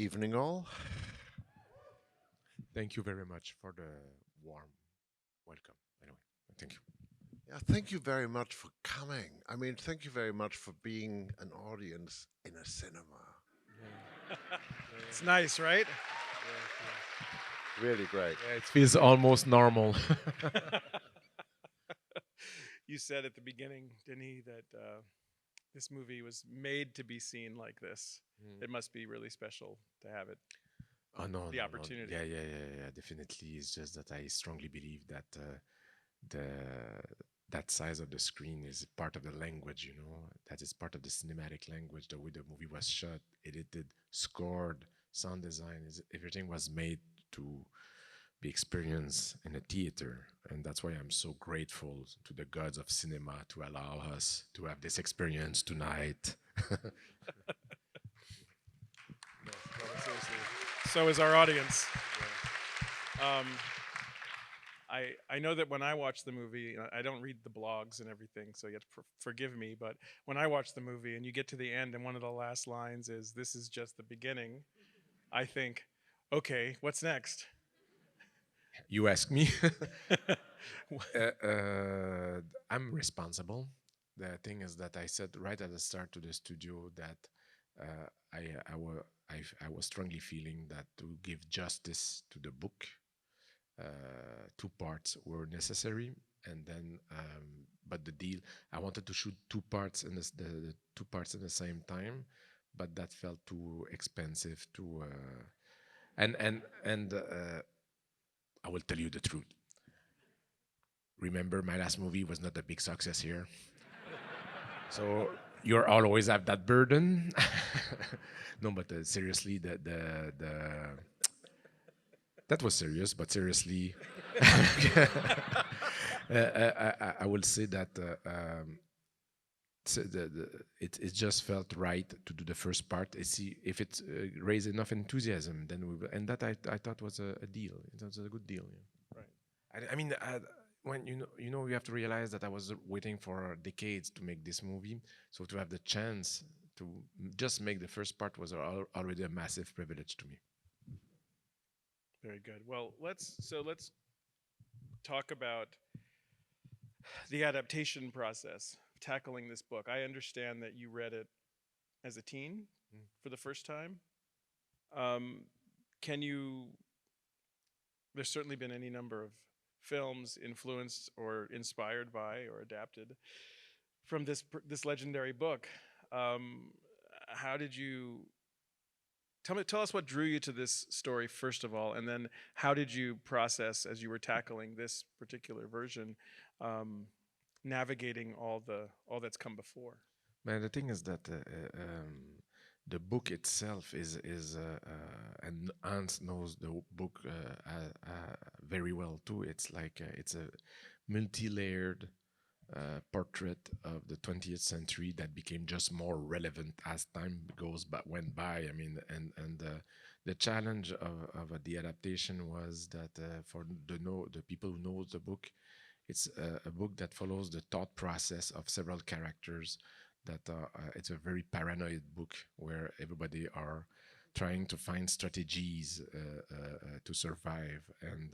Evening all. Thank you very much for the warm welcome. Anyway, thank you. Yeah, thank you very much for coming. I mean, thank you very much for being an audience in a cinema. It's nice, right? Really great. Yeah, it feels almost normal. You said at the beginning, Denis, that this movie was made to be seen like this. Mm. It must be really special to have it. Oh no, The no, opportunity. no. Yeah. Definitely, it's just that I strongly believe that the that size of the screen is part of the language. You know, that is part of the cinematic language. The way the movie was shot, edited, scored, sound design is everything was made to be experienced in a theater, and that's why I'm so grateful to the gods of cinema to allow us to have this experience tonight. Seriously. So is our audience. Um, I know that when I watch the movie, I don't read the blogs and everything, so you have to forgive me. But when I watch the movie and you get to the end and one of the last lines is, "This is just the beginning," I think, okay, what's next? You ask me. I'm responsible. The thing is that I said right at the start to the studio that I was strongly feeling that to give justice to the book, two parts were necessary, and then but the deal I wanted to shoot two parts in the two parts at the same time, but that felt too expensive to and I will tell you the truth. Remember, my last movie was not a big success here. So you always have that burden. No, but seriously, that was serious, but seriously, I will say that it just felt right to do the first part. And see if it raised enough enthusiasm, then we will, and that I thought was a deal. It was a good deal. Yeah. Right. I mean, when you have to realize that I was waiting for decades to make this movie, so to have the chance to just make the first part was already a massive privilege to me. Very good. Well, let's talk about the adaptation process, tackling this book. I understand that you read it as a teen for the first time. Can you? There's certainly been any number of films influenced or inspired by or adapted from this legendary book. How did you tell us what drew you to this story first of all, and then how did you process as you were tackling this particular version, navigating all that's come before? Man, the thing is that the book itself is and Hans knows the book very well too. It's like it's a multi-layered portrait of the 20th century that became just more relevant as time went by. I mean, and the challenge of the adaptation was that for the people who know the book, it's a book that follows the thought process of several characters. That it's a very paranoid book where everybody are trying to find strategies to survive, and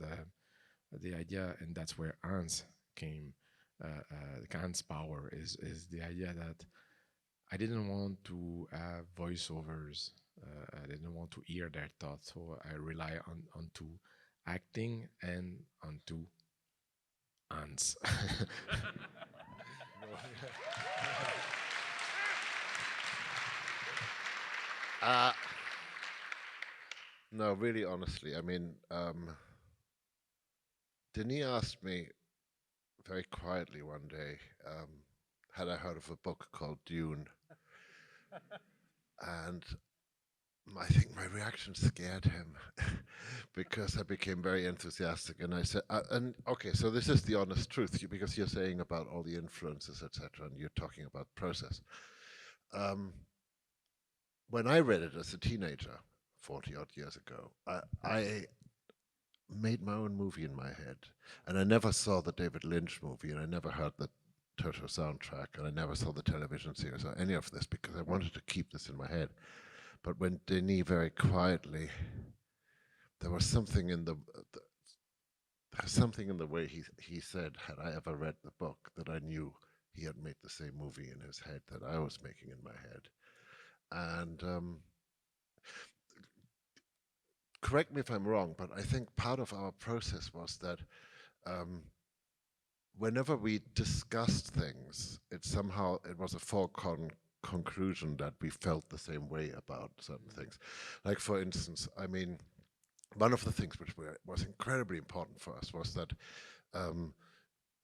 the idea, and that's where Hans came. Hans' power is the idea that I didn't want to have voiceovers. I didn't want to hear their thoughts, so I rely onto acting and onto Hans. Uh, no, really, honestly, I mean, Denis asked me very quietly one day, had I heard of a book called Dune? And I think my reaction scared him because I became very enthusiastic, and I said, "And okay, so this is the honest truth, because you're saying about all the influences, etc., and you're talking about process." Um, when I read it as a teenager, 40 odd years ago, I made my own movie in my head, and I never saw the David Lynch movie, and I never heard the Toto soundtrack, and I never saw the television series or any of this because I wanted to keep this in my head. But when Denis very quietly, there was something in the way he said, had I ever read the book, that I knew he had made the same movie in his head that I was making in my head. And correct me if I'm wrong, but I think part of our process was that whenever we discussed things, it was a foregone conclusion that we felt the same way about certain things. Like, for instance, I mean, one of the things which was incredibly important for us was that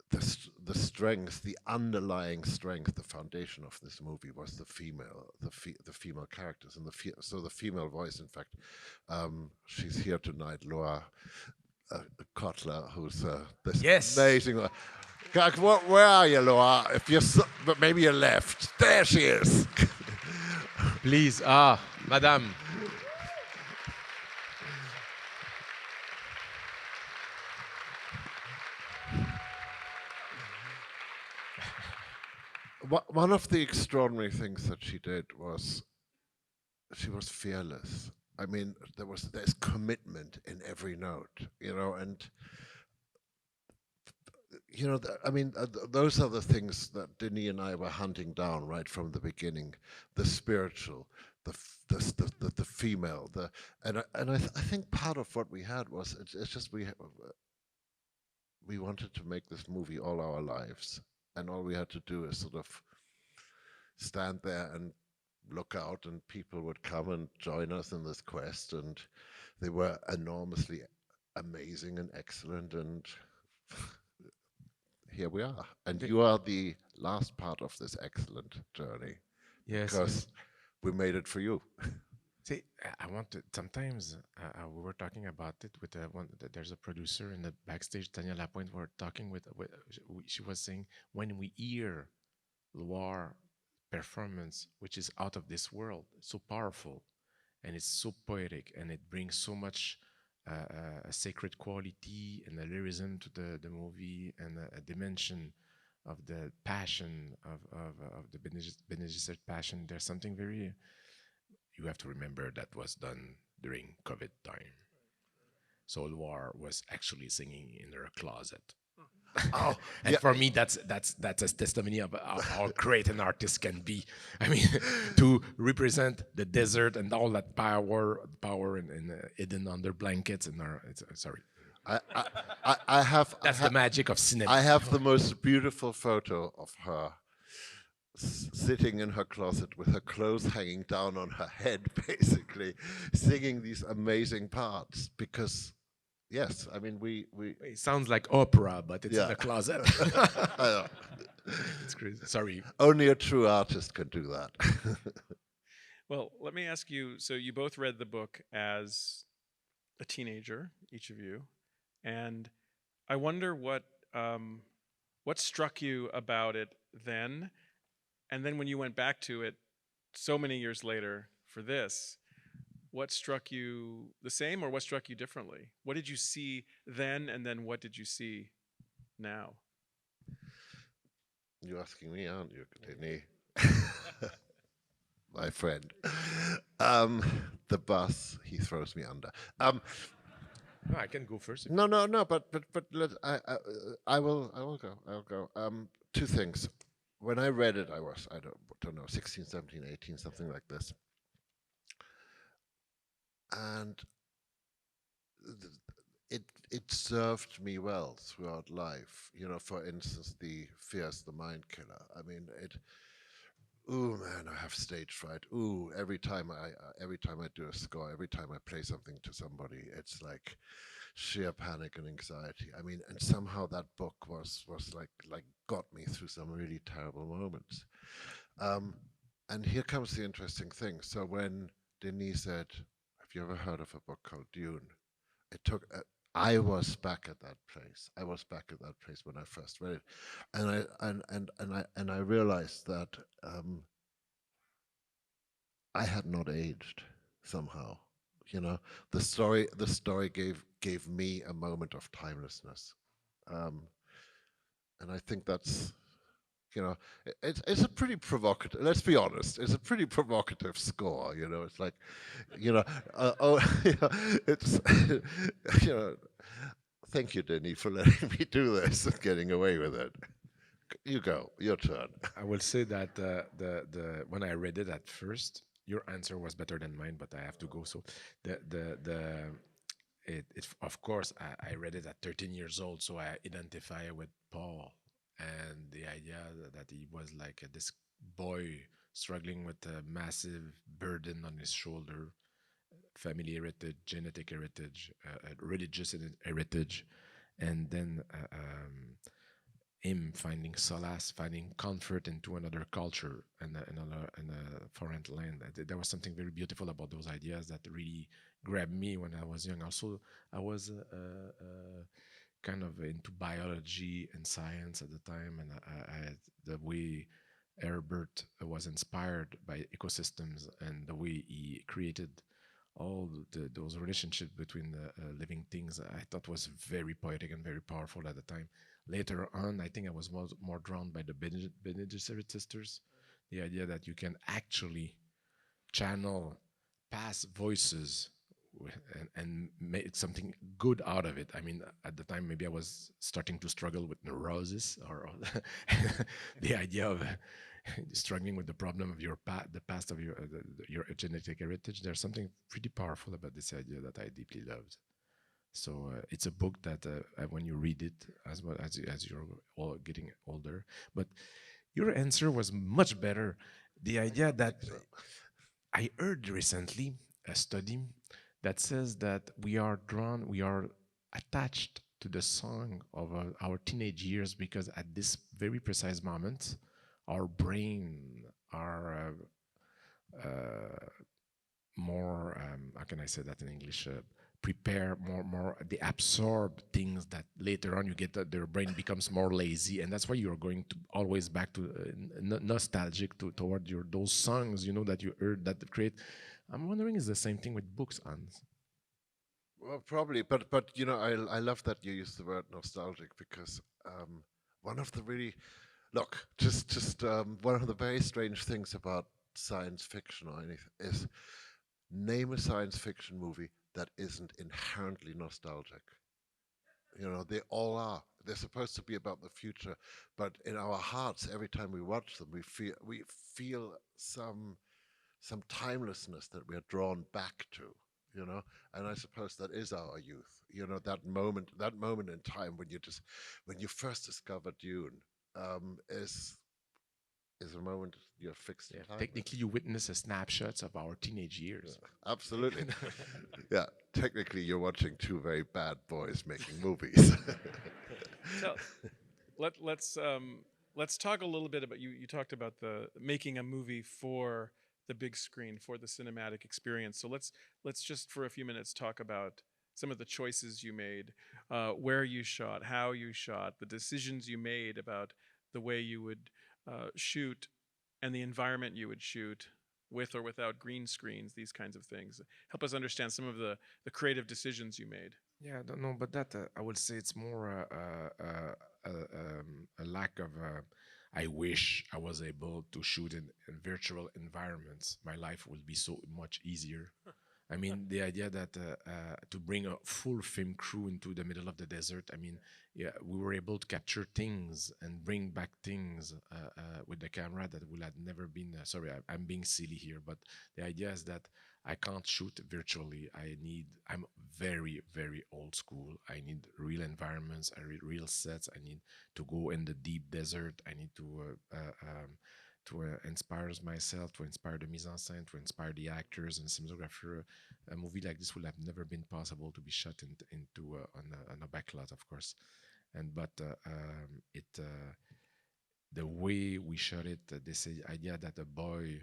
the strength, the underlying strength, the foundation of this movie was the female characters, and so the female voice. In fact, she's here tonight, Laura Kotler, who's this amazing. Where are you, Laura? If you're, but maybe you left. There she is. Please, Madame. One of the extraordinary things that she did was she was fearless. I mean, there's commitment in every note, and those are the things that Denis and I were hunting down right from the beginning: the spiritual, the female, and I think part of what we had was it's just we wanted to make this movie all our lives, and all we had to do is sort of stand there and look out, and people would come and join us in this quest, and they were enormously amazing and excellent, and here we are. And you are the last part of this excellent journey. Yes, because we made it for you. See, I want to. Sometimes we were talking about it with one. There's a producer in the backstage, Tanya Lapointe. We're talking with. She was saying, when we hear Loire performance, which is out of this world, so powerful, and it's so poetic, and it brings so much a sacred quality and a lyrism to the movie, and a dimension of the passion of the Bene Gesserit passion. There's something very. You have to remember that was done during COVID time. So Loire was actually singing in her closet. Oh, and for me, that's a testimony of how great an artist can be. I mean, to represent the desert and all that power and hidden under blankets and sorry. I have. That's the magic of cinema. I have the most beautiful photo of her sitting in her closet with her clothes hanging down on her head, basically, singing these amazing parts. Because, yes, I mean, we it sounds like opera, but it's in a closet. It's crazy. Sorry. Only a true artist can do that. Well, let me ask you, so you both read the book as a teenager, each of you, and I wonder what struck you about it then, and then when you went back to it so many years later for this, what struck you the same or what struck you differently? What did you see then, and then what did you see now? You're asking me, aren't you, Denis? My friend. The bus, he throws me under. No, I can go first. No, but I will go. Two things. When I read it, I was, I don't know, 16, 17, 18, something like this. And it served me well throughout life. For instance, the Fear's the Mind Killer. I mean, ooh, man, I have stage fright. Ooh, every time I do a score, every time I play something to somebody, it's like sheer panic and anxiety. I mean, and somehow that book was like got me through some really terrible moments. And here comes the interesting thing. So when Denis said, "Have you ever heard of a book called Dune?" It took. I was back at that place. I was back at that place when I first read it, and I realized that I had not aged somehow. The story gave me a moment of timelessness, and I think that's it's a pretty provocative. Let's be honest, it's a pretty provocative score. It's like, you know, oh, it's, you know. Thank you, Denis, for letting me do this and getting away with it. You go, your turn. I will say that the when I read it at first, your answer was better than mine, but I have to go. So the it of course I read it at 13 years old, so I identify with Paul and the idea that he was like this boy struggling with a massive burden on his shoulder, family heritage, genetic heritage, religious heritage, and then him finding solace, finding comfort into another culture and in a foreign land. There was something very beautiful about those ideas that really grabbed me when I was young. Also, I was kind of into biology and science at the time, and the way Herbert was inspired by ecosystems and the way he created all those relationships between the living things, I thought was very poetic and very powerful at the time. Later on, I think I was more drawn by the Bene Gesserit sisters, the idea that you can actually channel past voices and make something good out of it. I mean, at the time, maybe I was starting to struggle with neurosis or the idea of struggling with the problem of the past of your genetic heritage. There's something pretty powerful about this idea that I deeply loved. So it's a book that when you read it, as well as you're all getting older, but your answer was much better. The idea that I heard recently a study that says that we are attached to the song of our teenage years because at this very precise moment, our brain are more, how can I say that in English? Prepare more, they absorb things that later on you get that their brain becomes more lazy, and that's why you're going to always back to nostalgic toward those songs that you heard that create. I'm wondering, is the same thing with books, Hans? Well, probably, but I love that you use the word nostalgic because one of the really look just one of the very strange things about science fiction or anything is name a science fiction movie that isn't inherently nostalgic. They all are. They're supposed to be about the future, but in our hearts, every time we watch them, we feel some timelessness that we are drawn back to. And I suppose that is our youth. That moment in time when you first discovered Dune, is a moment you're fixed in Yeah, time with. technically, you witness a snapshots of our teenage years. Absolutely. Yeah, technically, you're watching two very bad boys making movies. So let's talk a little bit about you talked about the making a movie for the big screen, for the cinematic experience. So let's just for a few minutes talk about some of the choices you made, where you shot, how you shot, the decisions you made about the way you would shoot and the environment you would shoot with or without green screens, these kinds of things. Help us understand some of the creative decisions you made. Yeah, I don't know, but that I would say it's more a lack of. I wish I was able to shoot in virtual environments. My life would be so much easier. I mean, the idea that to bring a full film crew into the middle of the desert. I mean, yeah, we were able to capture things and bring back things with the camera that would have never been. Sorry, I'm being silly here, but the idea is that I can't shoot virtually. I'm very, very old school. I need real environments, real sets. I need to go in the deep desert. I need to inspire myself, to inspire the mise en scène, to inspire the actors and cinematographer. A movie like this would have never been possible to be shot into on a backlot, of course. And but it the way we shot it, this idea that a boy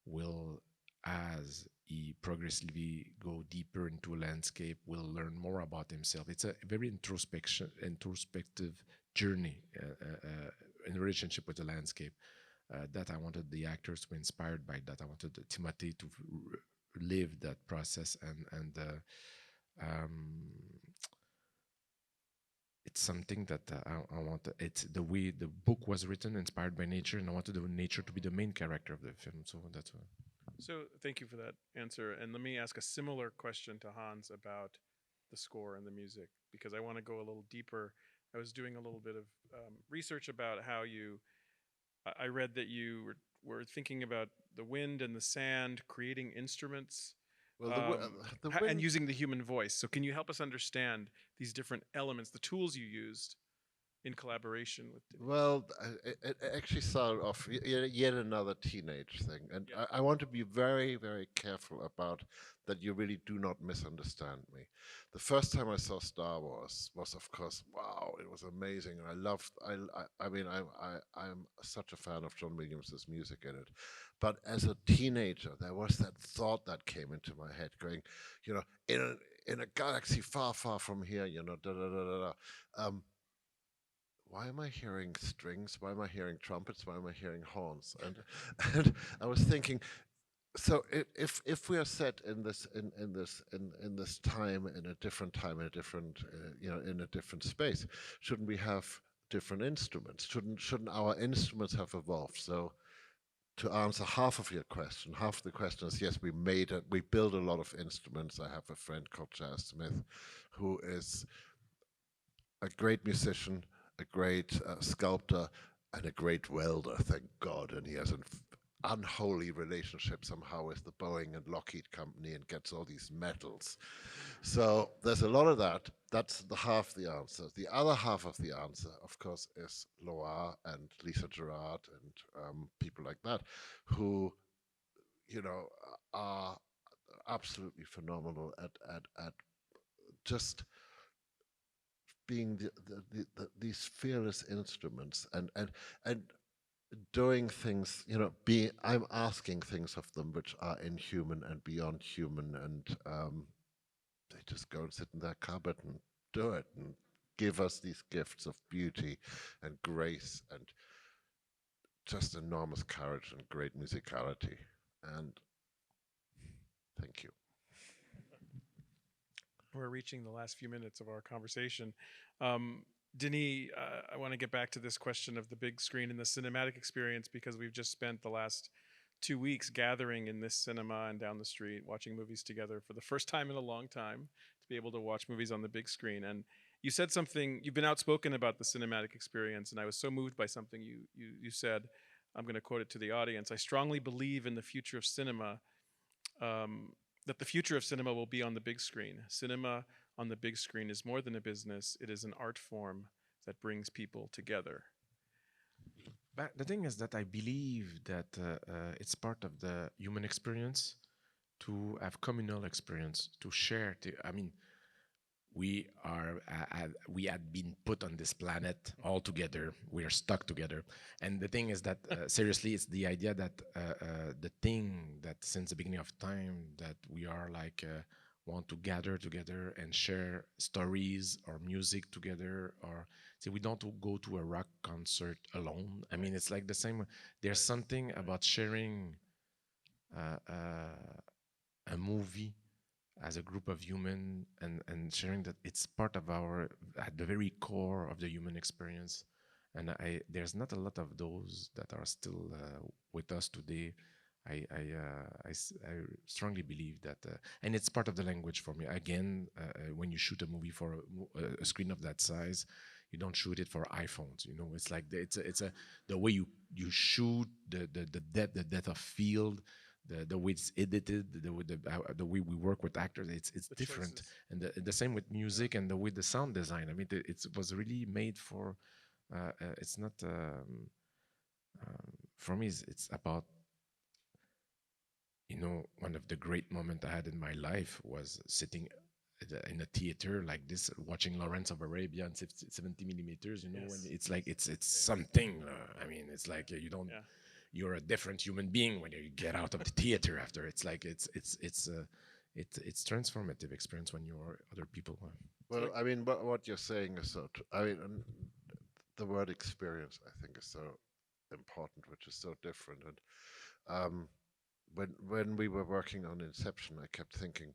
will, as he progressively go deeper into landscape, will learn more about himself. It's a very introspective journey in relationship with the landscape. That I wanted the actors to be inspired by that. I wanted Timothée to live that process, and um, it's something that I want. It's the way the book was written, inspired by nature, and I wanted the nature to be the main character of the film. So that's why. So thank you for that answer. And let me ask a similar question to Hans about the score and the music, because I want to go a little deeper. I was doing a little bit of research about how you. I read that you were thinking about the wind and the sand, creating instruments, Well, the and wind. using the human voice. So can you help us understand these different elements, the tools you used in collaboration with Denis? Well, it actually started off yet another teenage thing, and Yeah. I want to be very, very careful about that. You really do not misunderstand me. The first time I saw Star Wars was, of course, wow! It was amazing, and I loved. I mean, I'm such a fan of John Williams's music in it. But as a teenager, there was that thought that came into my head, going, you know, in a galaxy far, far from here, you know, da da da da da. Why am I hearing strings? Why am I hearing trumpets? Why am I hearing horns? And and I was thinking, so if we are set in this time, in a different time, in a different in a different space, shouldn't we have different instruments? Shouldn't our instruments have evolved? So to answer half of your question, half of the question is yes, we build a lot of instruments. I have a friend called Chaz Smith, who is a great musician, a great sculptor, and a great welder, thank God. And he has an unholy relationship somehow with the Boeing and Lockheed Company and gets all these medals. So there's a lot of that. That's the half the answer. The other half of the answer, of course, is Loire and Lisa Gerard and people like that, who, you know, are absolutely phenomenal at just being these fearless instruments and doing things, you know, I'm asking things of them which are inhuman and beyond human, and they just go and sit in their cupboard and do it and give us these gifts of beauty and grace and just enormous courage and great musicality. And thank you. We're reaching the last few minutes of our conversation. Um, Denis, I want to get back to this question of the big screen and the cinematic experience, because we've just spent the last 2 weeks gathering in this cinema and down the street watching movies together for the first time in a long time, to be able to watch movies on the big screen. And you said something, you've been outspoken about the cinematic experience, and I was so moved by something you said. I'm going to quote it to the audience. I strongly believe in the future of cinema, um, that the future of cinema will be on the big screen. Cinema on the big screen is more than a business, it is an art form that brings people together. But the thing is that I believe that it's part of the human experience to have communal experience, to share. I mean, we had been put on this planet all together. We are stuck together, and the thing is that seriously, it's the idea that the thing that since the beginning of time that we are like want to gather together and share stories or music together, or see, we don't go to a rock concert alone. I mean, it's like the same. There's something about sharing uh, a movie as a group of human, and sharing that it's part of our at the very core of the human experience. And there's not a lot of those that are still with us today. I strongly believe that, and it's part of the language for me. Again, when you shoot a movie for a screen of that size, you don't shoot it for iPhones. You know, it's like it's a the way you shoot the depth of field, the way it's edited, the way we work with actors, it's The different. choices. And the same with music and the way the sound design. I mean, it was really made for. It's not for me. It's about, one of the great moments I had in my life was sitting in a theater like this, watching Lawrence of Arabia on 70 millimeters. You know, when Yes. it's like it's something. I mean, it's like you don't. Yeah. You're a different human being when you get out of the theater after. It's like it's transformative experience when you're other people. Well, I mean, what you're saying is so. I mean, the word experience, I think, is so important, which is so different. And um, when we were working on Inception, I kept thinking,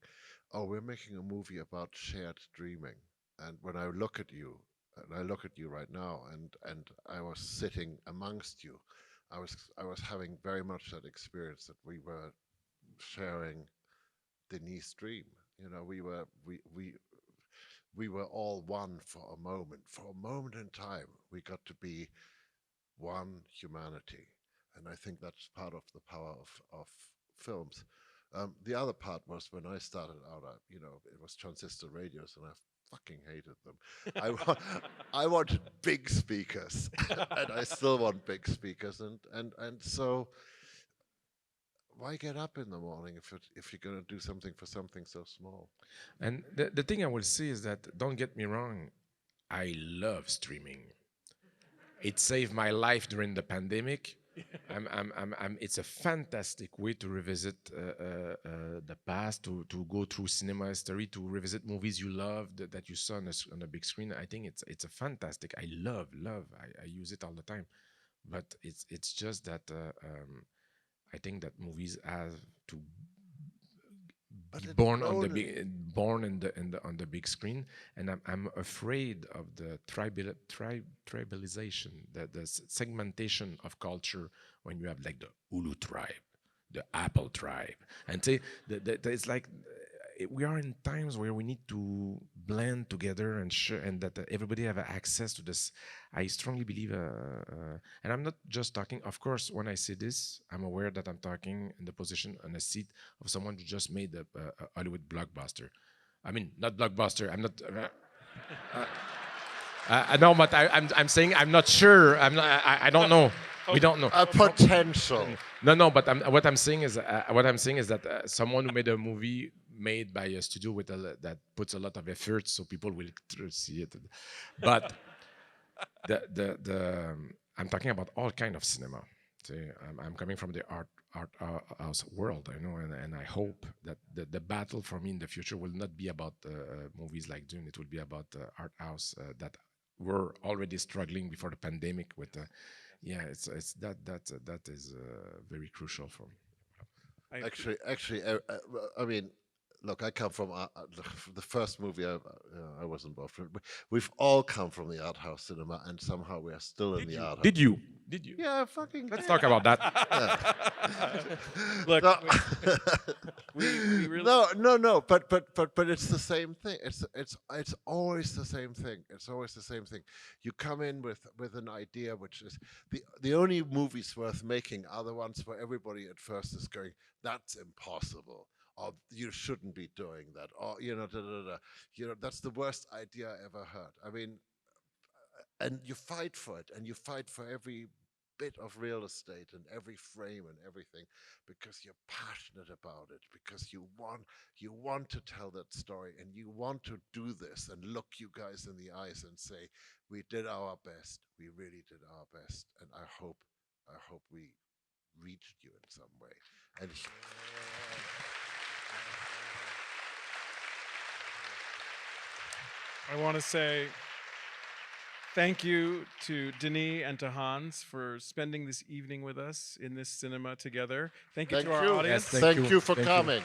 oh, we're making a movie about shared dreaming. And when I look at you, and I look at you right now, and I was sitting amongst you. I was having very much that experience that we were sharing Denis' dream. You know, we were all one for a moment. For a moment in time, we got to be one humanity, and I think that's part of the power of films. The other part was when I started out, it was transistor radios, and I fucking hated them. I wanted big speakers, and I still want big speakers, and so why get up in the morning if you're going to do something for something so small? And the thing I will say is that, don't get me wrong, I love streaming. It saved my life during the pandemic. It's a fantastic way to revisit the past, to go through cinema history, to revisit movies you loved that you saw on a big screen. I think it's a fantastic. I love. I use it all the time, but it's just that I think that movies have to But be it's born on the grown- big, born in the on the big screen, and I'm afraid of the tribalization, the segmentation of culture, when you have like the Ulu tribe, the Apple tribe, and say it's like we are in times where we need to blend together and share, and that everybody have access to this. I strongly believe, and I'm not just talking. Of course, when I say this, I'm aware that I'm talking in the position on a seat of someone who just made a Hollywood blockbuster. I mean, not blockbuster. I'm not. No, but I'm saying I'm not sure. I don't know. We don't know. a potential. No. But what I'm saying is that someone who made a movie made by a studio with that puts a lot of effort, so people will see it. But I'm talking about all kind of cinema. See, I'm coming from the art house world, I know, and I hope that the battle for me in the future will not be about movies like Dune. It will be about art house that were already struggling before the pandemic with. It's that is very crucial for me. Actually, I mean, look, I come from the first movie I was involved in. We've all come from the art house cinema, and somehow we are still in the art house. Did you? Yeah, fucking. Let's talk about that. Look, No. we really. No. But it's the same thing. It's always the same thing. It's always the same thing. You come in with an idea, which is the only movies worth making are the ones where everybody at first is going, "That's impossible," or "You shouldn't be doing that," or that's the worst idea I ever heard. I mean, and you fight for it, and you fight for every bit of real estate and every frame and everything, because you're passionate about it, because you want to tell that story, and you want to do this and look you guys in the eyes and say, we did our best, we really did our best, and I hope we reached you in some way. And I want to say thank you to Denis and to Hans for spending this evening with us in this cinema together. Thank you to our audience. Yes, thank you for coming.